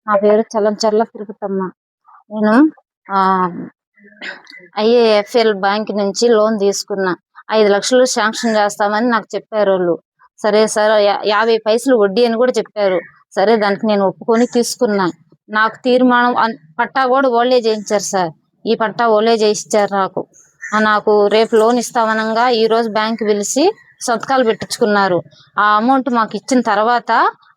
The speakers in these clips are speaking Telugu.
నా పేరు చలంచర్ల తిరుపతమ్మ. నేను ఆ ఐఏఎఫ్ఎల్ బ్యాంక్ నుంచి లోన్ తీసుకున్నా. 5 లక్షలు శాంక్షన్ చేస్తామని నాకు చెప్పారు వాళ్ళు. సరే సార్ 50 పైసలు వడ్డీ అని కూడా చెప్పారు. సరే దానికి నేను ఒప్పుకొని తీసుకున్నా. నాకు తీర్మానం పట్టా కూడా ఓళ్ళే చేయించారు సార్. ఈ పట్టా ఓళ్ళే చేయించారు నాకు. నాకు రేపు లోన్ ఇస్తామనగా ఈ రోజు బ్యాంక్ పిలిచి సంతకాలు పెట్టించుకున్నారు. ఆ అమౌంట్ మాకు ఇచ్చిన తర్వాత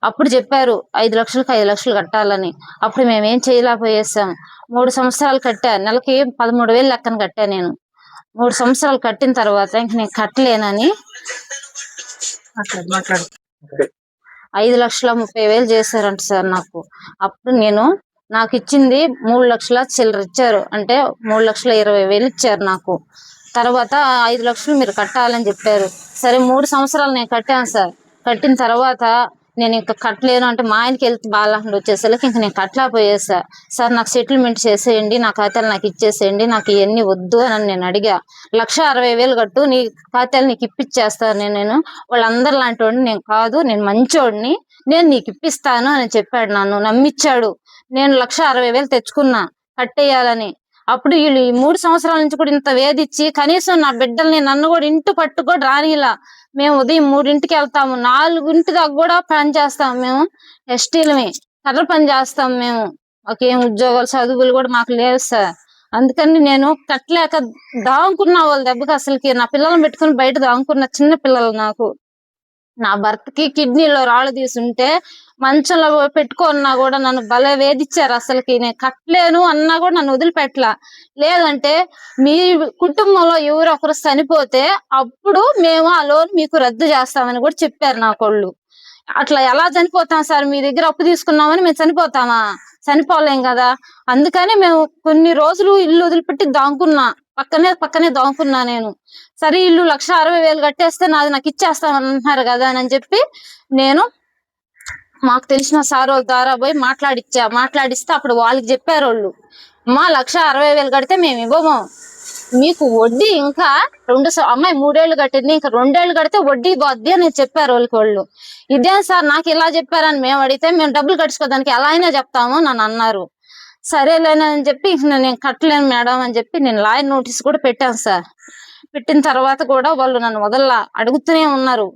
అప్పుడు చెప్పారు 5 లక్షలకు 5 లక్షలు కట్టాలని. అప్పుడు మేమేం చేయలేకపోయేసాం. 3 సంవత్సరాలు కట్టా. నెలకి 13,000 లెక్కన కట్టా నేను. 3 సంవత్సరాలు కట్టిన తర్వాత ఇంక నేను కట్టలేనని 5,30,000 చేశారంట సార్ నాకు. అప్పుడు నాకు ఇచ్చింది 3 లక్షల చిల్లర ఇచ్చారు. అంటే 3,20,000 ఇచ్చారు నాకు. తర్వాత 5 లక్షలు మీరు కట్టాలని చెప్పారు. సరే 3 సంవత్సరాలు నేను కట్టాను సార్. కట్టిన తర్వాత నేను ఇంకా కట్టలేను అంటే మా ఆయనకి హెల్త్ బాగాలేకుండా వచ్చేసరికి ఇంక నేను కట్టలేకపోయేసా. సార్ నాకు సెటిల్మెంట్ చేసేయండి, నా ఖాతాలు నాకు ఇచ్చేసేయండి, నాకు ఇవన్నీ వద్దు అని నేను అడిగా. 1,60,000 కట్టు, నీ ఖాతాలు నీకు ఇప్పించేస్తాను నేను. వాళ్ళందరు లాంటి వాడిని నేను కాదు, నేను మంచోడిని, నేను నీకు ఇప్పిస్తాను అని చెప్పాడు. నన్ను నమ్మిచ్చాడు. నేను 1,60,000 తెచ్చుకున్నా కట్టేయాలని. అప్పుడు వీళ్ళు ఈ 3 సంవత్సరాల నుంచి కూడా ఇంత వేధిచ్చి కనీసం నా బిడ్డల్ని నన్ను కూడా ఇంటి పట్టు కూడా రానిలా. మేము ఉదయం 3ంటికి వెళ్తాము, 4ంటి దాకా కూడా పని చేస్తాము. మేము ఎస్టీలమే, కర్ర పని చేస్తాం మేము. మాకేం ఉద్యోగాలు చదువులు కూడా మాకు లేవు సార్. అందుకని నేను కట్టలేక దాంకున్నా వాళ్ళ దెబ్బకి. అసలుకి నా పిల్లల్ని పెట్టుకుని బయట దాంకున్న, చిన్న పిల్లలు నాకు. నా భర్తకి కిడ్నీలో రాళ్ళు తీసుంటే మంచంలో పెట్టుకున్నా కూడా నన్ను భలే వేధిచ్చారు. అసలుకి నేను కట్టలేను అన్నా కూడా నన్ను వదిలిపెట్టలా. లేదంటే మీ కుటుంబంలో ఎవరు ఒకరు చనిపోతే అప్పుడు మేము ఆ లోన్ మీకు రద్దు చేస్తామని కూడా చెప్పారు నాకోళ్ళు. అట్లా ఎలా చనిపోతాం సార్? మీ దగ్గర అప్పు తీసుకున్నామని మేము చనిపోతామా? చనిపోలేం కదా. అందుకని మేము కొన్ని రోజులు ఇల్లు వదిలిపెట్టి దాంకున్నా, పక్కనే దాంకున్నా నేను. సరే ఇల్లు 1,60,000 కట్టేస్తే నాకు ఇచ్చేస్తామన్నారు కదా అని చెప్పి నేను మాకు తెలిసిన సార్ వాళ్ళ ద్వారా పోయి మాట్లాడిస్తే అప్పుడు వాళ్ళకి చెప్పారు వాళ్ళు, మా 1,60,000 కడితే మేము ఇవ్వము, మీకు వడ్డీ ఇంకా అమ్మాయి 3 ఏళ్ళు కట్టింది, ఇంకా 2 ఏళ్ళు కడితే వడ్డీ పోద్ది అని చెప్పారు వాళ్ళు. ఇదేం సార్ నాకు ఇలా చెప్పారని మేము అడిగితే, మేము డబ్బులు కట్టుకోవడానికి ఎలా అయినా చెప్తాము నన్ను అన్నారు. సరేలేనని చెప్పి నేను కట్టలేను మేడం అని చెప్పి నేను లాయర్ నోటీస్ కూడా పెట్టాను సార్. పెట్టిన తర్వాత కూడా వాళ్ళు నన్ను వదల్లా, అడుగుతూనే ఉన్నారు.